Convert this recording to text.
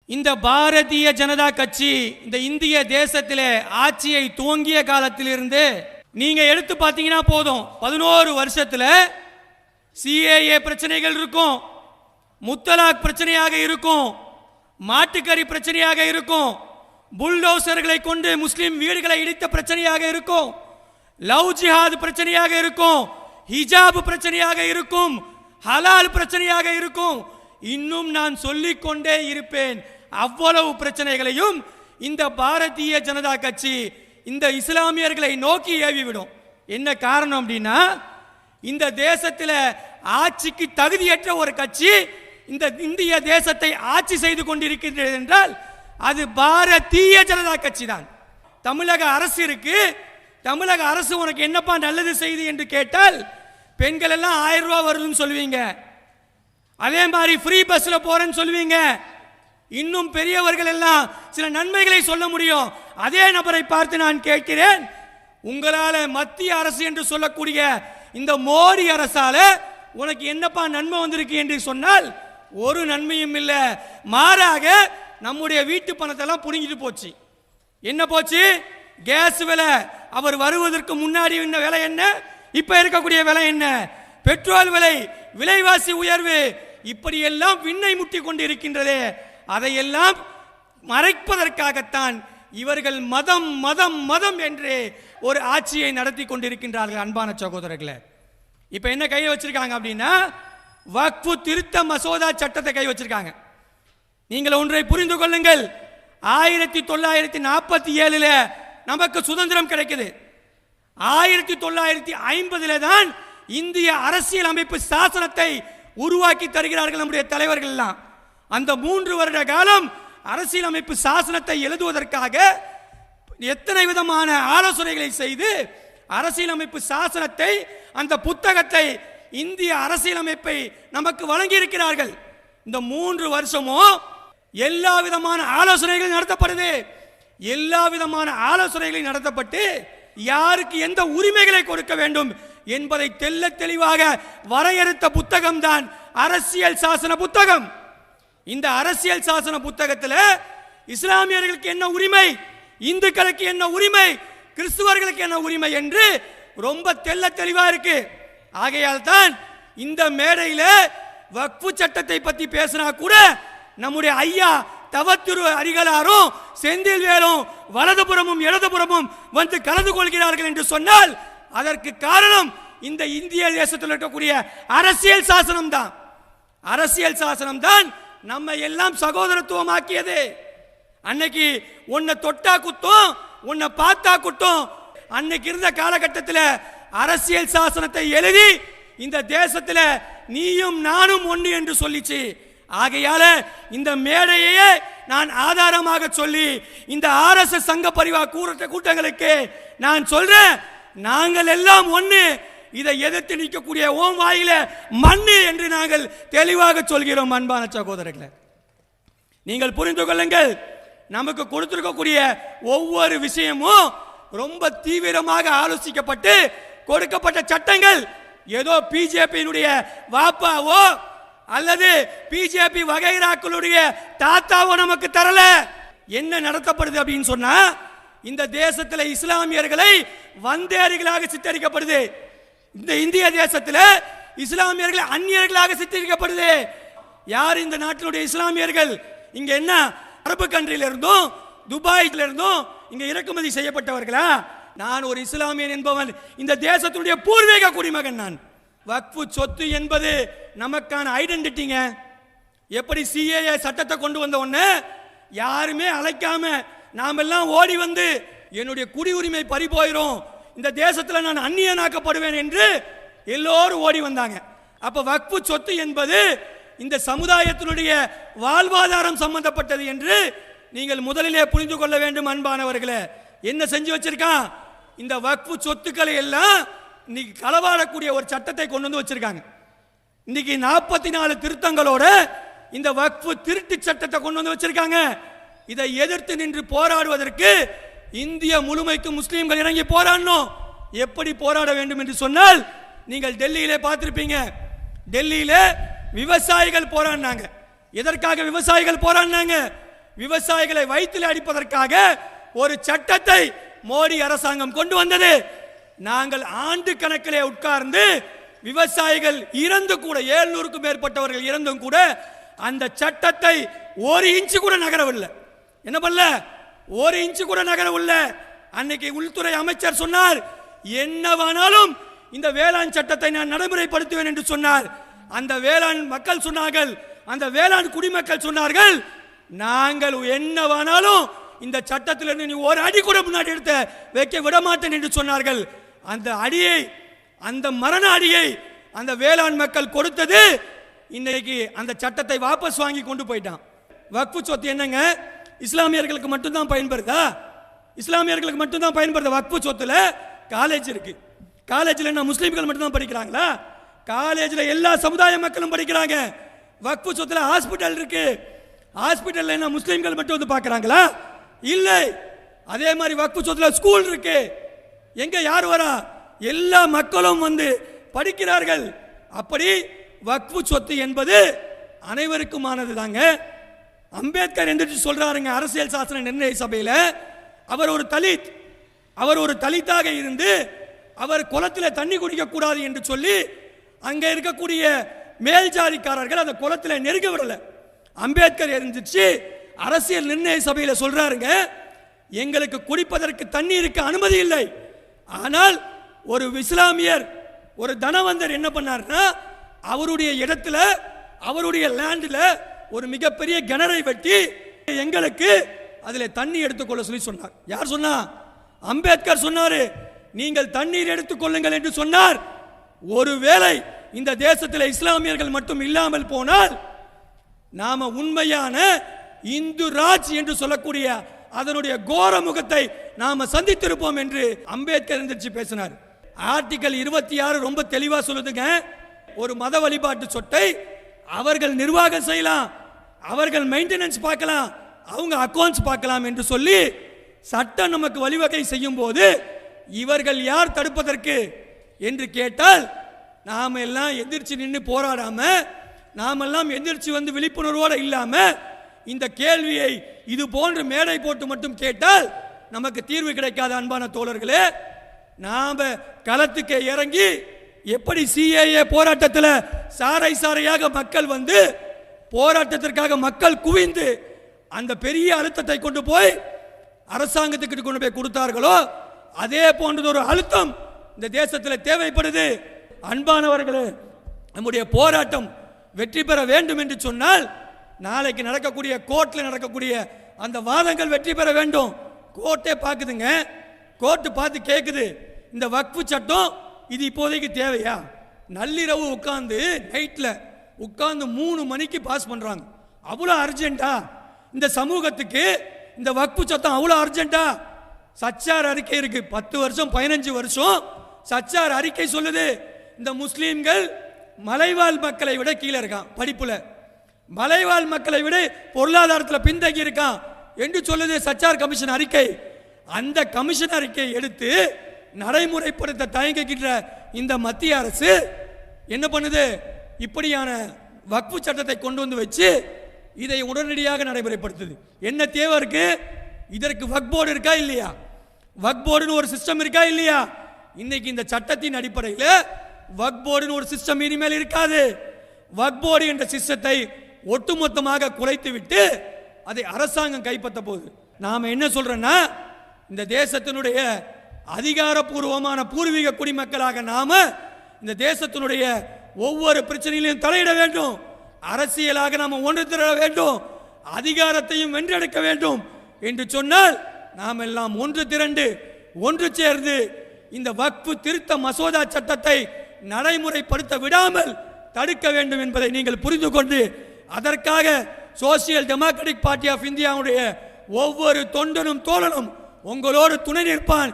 இந்த பாரதிய ஜனதா கட்சி இந்த இந்திய தேசத்திலே ஆட்சியை துவங்கிய காலத்திலிருந்து நீங்க எடுத்து பார்த்தீங்கன்னா போதும், 11 வருஷத்துல சிஏஏ பிரச்சனைகள் இருக்கும், முத்தலாக் பிரச்சனையாக இருக்கும், மாட்டுக்கறி பிரச்சனையாக இருக்கும், புல்டோசர்களை கொண்டு முஸ்லிம் வீடுகளை இடித்த பிரச்சனையாக இருக்கும், லவ் ஜிஹாத் பிரச்சனையாக இருக்கும், ஹிஜாப் பிரச்சனையாக இருக்கும், ஹலால் பிரச்சனையாக இருக்கும், இன்னும் நான் சொல்லிக் கொண்டே இருப்பேன். அவ்வளவு பிரச்சனைகளையும் இந்த பாரதிய ஜனதா கட்சி இந்த இஸ்லாமியர்களை நோக்கி ஏவிவிடும். என்ன காரணம் அப்படின்னா, இந்த தேசத்தில் ஆட்சிக்கு தகுதியற்ற ஒரு கட்சி இந்த இந்திய தேசத்தை ஆட்சி செய்து கொண்டிருக்கின்றது என்றால் அது பாரதிய ஜனதா கட்சி தான். தமிழக அரசு இருக்கு, தமிழக அரசு உனக்கு என்னப்பா நல்லது செய்து என்று கேட்டால் பெண்கள் எல்லாம் 1000 ரூபாய் வருதுன்னு சொல்லுவீங்க, அதே மாதிரி ஃப்ரீ பஸ்ல போறேன்னு சொல்லுவீங்க, இன்னும் பெரியவர்கள் எல்லாம் சில நன்மைகளை சொல்ல முடியும். அதே நபரை பார்த்து நான் கேட்கிறேன், உங்களால மத்திய அரசு என்று சொல்லக்கூடிய இந்த மோடி அரசால உனக்கு என்னப்பா நன்மை வந்திருக்கு என்று சொன்னால் ஒரு நன்மையும் இல்லை. மாறாக நம்முடைய வீட்டு பணத்தை எல்லாம் புடுங்கிட்டு போச்சு. என்ன போச்சு? கேஸ் விலை அவர் வருவதற்கு முன்னாடி என்ன விலை, என்ன இப்ப இருக்கக்கூடிய விலை என்ன, பெட்ரோல் விலை, விலைவாசி உயர்வு, இப்படி எல்லாம் விண்ணை முட்டி கொண்டு இருக்கின்றதே, அதையெல்லாம் மறைப்பதற்காகத்தான் இவர்கள் மதம் மதம் மதம் என்று ஒரு ஆட்சியை நடத்தி கொண்டிருக்கின்றார்கள். அன்பான சகோதரர்களே, இப்ப என்ன கையில் வச்சிருக்காங்க அப்படின்னா, வக்ஃபு திருத்த மசோதா சட்டத்தை கை வச்சிருக்காங்க. நீங்கள் ஒன்றை புரிந்து கொள்ளுங்கள், 1947 நமக்கு சுதந்திரம் கிடைக்குது. 1950 தான் இந்திய அரசியல் அமைப்பு சாசனத்தை உருவாக்கி தருகிறார்கள் நம்முடைய தலைவர்கள் எல்லாம். அந்த 3 வருட காலம் அரசியல் அமைப்பு சாசனத்தை எழுதுவதற்காக எத்தனை விதமான ஆலோசனைகளை செய்து அரசியலமைப்பு சாசனத்தை, அந்த புத்தகத்தை, இந்திய அரசியலமைப்பை நமக்கு வழங்கி இருக்கிறார்கள். இந்த 3 வருஷமும் எல்லா விதமான ஆலோசனைகள் நடத்தப்படுது. எல்லா விதமான ஆலோசனைகள் நடத்தப்பட்டு யாருக்கு எந்த உரிமைகளை கொடுக்க வேண்டும் என்பதை தெல்ல தெளிவாக வரையறுத்த புத்தகம் தான் அரசியல் சாசன புத்தகம். இந்த அரசியல் சாசன புத்தகத்தில் இஸ்லாமியர்களுக்கு என்ன உரிமை, இந்துக்களுக்கு என்ன உரிமை, கிறிஸ்துவர்களுக்கு என்ன உரிமை என்று ரொம்ப தெல்ல தெளிவா இருக்கு. ஆகையால் தான் இந்த மேடையில் வக்ஃபு சட்டத்தை பற்றி பேசினா கூட நம்முடைய ஐயா தவத்திரு அடிகளாரும் செந்தில் வேலும் வலதுபுறமும் இடதுபுறமும் வந்து கலந்து கொள்கிறார்கள் என்று சொன்னால் அதற்கு காரணம் இந்த இந்திய தேசத்தில் இருக்கக்கூடிய அரசியல் சாசனம் தான். அரசியல் சாசனம் தான் நம்ம எல்லாம் சகோதரத்துவமாக்கியது. அன்னைக்கு உன்னை தொட்டா குத்தம், உன்னை பார்த்தா குத்தம். அன்னைக்கு இருந்த காலகட்டத்தில் அரசியல் சாசனத்தை எழுதி இந்த தேசத்தில் நீயும் நானும் ஒன்று என்று சொல்லிச்சு. ஆகையால இந்த மேடையே நான் ஆதாரமாக சொல்லி இந்த ஆர்எஸ்எஸ் சங்க பரிவார் கூட்டங்களுக்கு நான் சொல்றேன், நாங்கள் எல்லாம் ஒன்று. இதை எதிர்த்து நிற்கக்கூடிய ஓம் வாயில மண்ணு என்று நாங்கள் தெளிவாக சொல்கிறோம். அன்பான சகோதரர்களே, நீங்கள் புரிந்து கொள்ளுங்கள், நமக்கு கொடுத்திருக்கக்கூடிய ஒவ்வொரு விஷயமும் ரொம்ப தீவிரமாக ஆலோசிக்கப்பட்டு கொடுக்கப்பட்ட சட்டங்கள். ஏதோ பிஜேபியினுடைய வாப்பாவோ அல்லது பிஜேபி வகைராக்களுடைய தாத்தாவோ நமக்கு தரல. என்ன நடத்தப்படுது அப்படின்னு சொன்னா, இந்த தேசத்தில் இஸ்லாமியர்களை வந்தேரிகளாக சித்தரிக்கப்படுது. இந்த இந்திய தேசத்தில் இஸ்லாமியர்கள் அந்நியர்களாக சித்தரிக்கப்படுது. யார் இந்த நாட்டினுடைய இஸ்லாமியர்கள்? இங்க என்ன அரபு கண்ட்ரியில இருந்தும் துபாயில இருந்தும் இங்க இறக்குமதி செய்யப்பட்டவர்களா? நான் ஒரு இஸ்லாமியன் என்பவன், இந்த தேசத்துடைய பூர்வீக குடிமகன் நான். வக்ஃபு சொத்து என்பது நமக்கான ஐடென்டிட்டிங்க. எப்படி சிஏஏ சட்டத்தை கொண்டு வந்த உடனே யாருமே அழைக்காம நாம் எல்லாம் ஓடி வந்து என்னுடைய குடியுரிமை பறி போயிடும், இந்த தேசத்தில் நான் அந்நியனாக்கப்படுவேன் என்று எல்லோரும் ஓடி வந்தாங்க. அப்ப வக்ஃபு சொத்து என்பது இந்த சமுதாயத்தினுடைய வாழ்வாதாரம் சம்பந்தப்பட்டது என்று நீங்கள் முதலிலே புரிந்து கொள்ள வேண்டும். அன்பானவர்களே, என்ன செஞ்சு வச்சிருக்கான்? இந்த வக்ஃபு சொத்துக்களை எல்லாம் இன்னைக்கு களவாடக்கூடிய ஒரு சட்டத்தை கொண்டு வந்து வச்சிருக்காங்க. இன்னைக்கு 44 திருத்தங்களோட இந்த வக்ஃபு திருட்டு சட்டத்தை கொண்டு வந்து வச்சிருக்காங்க. இதை எதிர்த்து நின்று போராடுவதற்கு இந்திய முழுமைக்கு முஸ்லீம்கள் இறங்கி போராடணும். எப்படி போராட வேண்டும் என்று சொன்னால், நீங்கள் டெல்லியிலே பார்த்திருப்பீங்க. டெல்லியிலே விவசாயிகள் போராடினாங்க. எதற்காக விவசாயிகள் போராடினாங்க? விவசாயிகளை வயிற்றில் அடிப்பதற்காக ஒரு சட்டத்தை மோடி அரசாங்கம் கொண்டு வந்தது. நாங்கள் ஆண்டு கணக்கிலே உட்கார்ந்து விவசாயிகள் இறந்து கூட 700க்கும் மேற்பட்டவர்கள் இறந்தும் கூட அந்த சட்டத்தை ஒரு இன்ச்சு கூட நகரவில்லை. என்ன பண்ணல? ஒரு இன்ச்சு கூட நகரவில்லை. அன்னைக்கு உள்துறை அமைச்சர் சொன்னார், என்னவானாலும் இந்த வேளாண் சட்டத்தை நான் நடைமுறைப்படுத்துவேன் என்று சொன்னார். அந்த வேளாண் மக்கள் சொன்னார்கள், அந்த வேளாண் குடிமக்கள் சொன்னார்கள், நாங்கள் என்னவானாலும் இந்த சட்டத்திலிருந்து நீ ஒரு அடி கூட முன்னாடி எடுத்து வைக்க விட மாட்டேன் என்று சொன்னார்கள். அந்த அடியை, அந்த மரண அடியை அந்த வேளாண் மக்கள் கொடுத்தது. இன்னைக்கு அந்த சட்டத்தை வாபஸ் வாங்கி கொண்டு போயிட்டான். வக்ஃபு சொத்து என்னங்க இஸ்லாமியர்களுக்கு மட்டும்தான் பயன்படுதா? இஸ்லாமியர்களுக்கு மட்டும்தான் பயன்படுத்த வக்ஃபு சொத்துல காலேஜ் இருக்கு. காலேஜில் என்ன முஸ்லீம்கள் மட்டும்தான் படிக்கிறாங்களா? காலேஜில் எல்லா சமுதாய மக்களும் படிக்கிறாங்க. வக்ஃபு சொத்துல ஹாஸ்பிட்டல் இருக்கு. ஹாஸ்பிட்டல் என்ன முஸ்லீம்கள் மட்டும் வந்து பார்க்கறாங்களா? இல்லை. அதே மாதிரி வக்ஃபு சொத்துல ஸ்கூல் இருக்கு. எங்க யார் வரா? எல்லா மக்களும் வந்து படிக்கிறார்கள். அப்படி வக்ஃபு சொத்து என்பது அனைவருக்குமானது தாங்க. அம்பேத்கர் எந்திரிச்சு சொல்றாருங்க அரசியல் சாசன நிர்ணய சபையில், அவர் ஒரு தலித், அவர் ஒரு தலித்தாக இருந்து அவர் குளத்தில் தண்ணி குடிக்க கூடாது என்று சொல்லி அங்க இருக்கக்கூடிய மேல் ஜாதிக்காரர்கள் அந்த குளத்தில் நெருங்க விடல. அம்பேத்கர் எந்திரிச்சு அரசியல் நிர்ணய சபையில் சொல்றாருங்க, எங்களுக்கு குடிப்பதற்கு தண்ணீருக்கு அனுமதி இல்லை. ஆனால் ஒரு இஸ்லாமியர் ஒரு தனவந்தர் என்ன பண்ணார்னா, அவருடைய இடத்துல அவருடைய லேண்டில் ஒரு மிகப்பெரிய கிணறை வெட்டி எங்களுக்கு அதில் தண்ணி எடுத்துக்கொள்ள சொல்லி சொன்னார். யார் சொன்னா? அம்பேத்கர் சொன்னாரு, நீங்கள் தண்ணீர் எடுத்துக்கொள்ளுங்கள் என்று சொன்னார். ஒருவேளை இந்த தேசத்தில் இஸ்லாமியர்கள் மட்டும் இல்லாமல் போனால் நாம உண்மையான இந்து ராஜ் என்று சொல்லக்கூடிய அதனுடைய கோர முகத்தை நாம சந்தித்திருப்போம் என்று அம்பேத்கர் எந்திரிச்சு பேசினார். ஆர்டிகல் 26 ரொம்ப தெளிவா சொல்லுதுங்க, ஒரு மத வழிபாட்டு சொத்தை அவர்கள் நிர்வாகம் செய்யலாம், அவர்கள் மெயின்டெனன்ஸ் பார்க்கலாம், அவங்க அக்கவுண்ட்ஸ் பார்க்கலாம் என்று சொல்லி சட்டம் நமக்கு வழிவகை செய்யும் போது இவர்கள் யார் தடுப்பதற்கு என்று கேட்டால் நாம எல்லாம் எதிர்த்து நின்று போராடாம, நாமெல்லாம் எதிர்த்து வந்து விழிப்புணர்வோடு இல்லாம இந்த கேள்வியை இது போன்று மேடை போட்டு மட்டும் கேட்டால் நமக்கு தீர்வு கிடைக்காத அன்பான தோழர்களே. நாம களத்துக்கு இறங்கி எப்படி சிஏஏ போராட்டத்தில் சாரை சாரையாக மக்கள் வந்து போராட்டத்திற்காக மக்கள் குவிந்து அந்த பெரிய அழுத்தத்தை கொண்டு போய் அரசாங்கத்துக்கு கொண்டு போய் கொடுத்தார்களோ அதே போன்றது ஒரு அழுத்தம் இந்த தேசத்தில் தேவைப்படுது. அன்பானவர்களே, நம்முடைய போராட்டம் வெற்றி பெற வேண்டும் என்று சொன்னால் நாளைக்கு நடக்கக்கூடிய கோர்ட்டில் நடக்கக்கூடிய அந்த வாதங்கள் வெற்றி பெற வேண்டும். கோர்ட்டே பார்க்குதுங்க, கோர்ட்டு பார்த்து கேட்குது, இந்த வக்ஃபு சட்டம் இது இப்போதைக்கு தேவையா? நள்ளிரவு உட்கார்ந்து நைட்டில் உட்கார்ந்து 3 மணிக்கு பாஸ் பண்ணுறாங்க. அவ்வளோ அர்ஜென்ட்டா இந்த சமூகத்துக்கு இந்த வக்ஃபு சட்டம்? அவ்வளோ அர்ஜென்ட்டா? சச்சார் அறிக்கை இருக்கு, 10 வருஷம் 15 வருஷம் சச்சார் அறிக்கை சொல்லுது இந்த முஸ்லீம்கள் மலைவாழ் மக்களை விட கீழே இருக்கான், படிப்புல மலைவாழ் மக்களை விட பொருளாதாரத்தில் பின்தங்கி இருக்கான் என்று சொல்லுது சச்சார் கமிஷன் அறிக்கை. அந்த கமிஷன் அறிக்கையை எடுத்து நடைமுறைப்படுத்த தயங்கிக்கின்ற இந்த மத்திய அரசு என்ன பண்ணுது? இப்படியான வக்ஃபு சட்டத்தை கொண்டு வந்து வச்சு இதை உடனடியாக நடைமுறைப்படுத்துது. என்ன தேவை இருக்கு? இதற்கு வக்ஃப் போர்டு இருக்கா இல்லையா? வக்ஃப் போர்டுன்னு ஒரு சிஸ்டம் இருக்கா இல்லையா? இன்னைக்கு இந்த சட்டத்தின் அடிப்படையில் வக்ஃப் போர்டுன்னு ஒரு சிஸ்டம் இனிமேல் இருக்காது. வக்ஃப் போர்டு என்ற சிஸ்டத்தை ஒட்டுமொத்தமாக குறைத்து விட்டு அதை அரசாங்கம் கைப்பற்ற போகுது. நாம என்ன சொல்றோம்னா, இந்த தேசத்தினுடைய அதிகாரப்பூர்வமான பூர்வீக குடிமக்களாக நாம இந்த தேசத்தினுடைய ஒவ்வொரு பிரச்சனையிலும் தலையிட வேண்டும். அரசியலாக நாம ஒன்று திரள வேண்டும், அதிகாரத்தையும் வென்றெடுக்க வேண்டும் என்று சொன்னால் நாம் எல்லாம் ஒன்று திரண்டு ஒன்று சேர்ந்து இந்த வக்ஃபு திருத்த மசோதா சட்டத்தை நடைமுறைப்படுத்த விடாமல் தடுக்க வேண்டும் என்பதை நீங்கள் புரிந்து கொண்டு அதற்காக சோசியல் டெமோக்ராட்டிக் பார்ட்டி ஆஃப் இந்தியாவுடைய ஒவ்வொரு தொண்டனும் தோழனும் உங்களோடு துணை நிற்பான்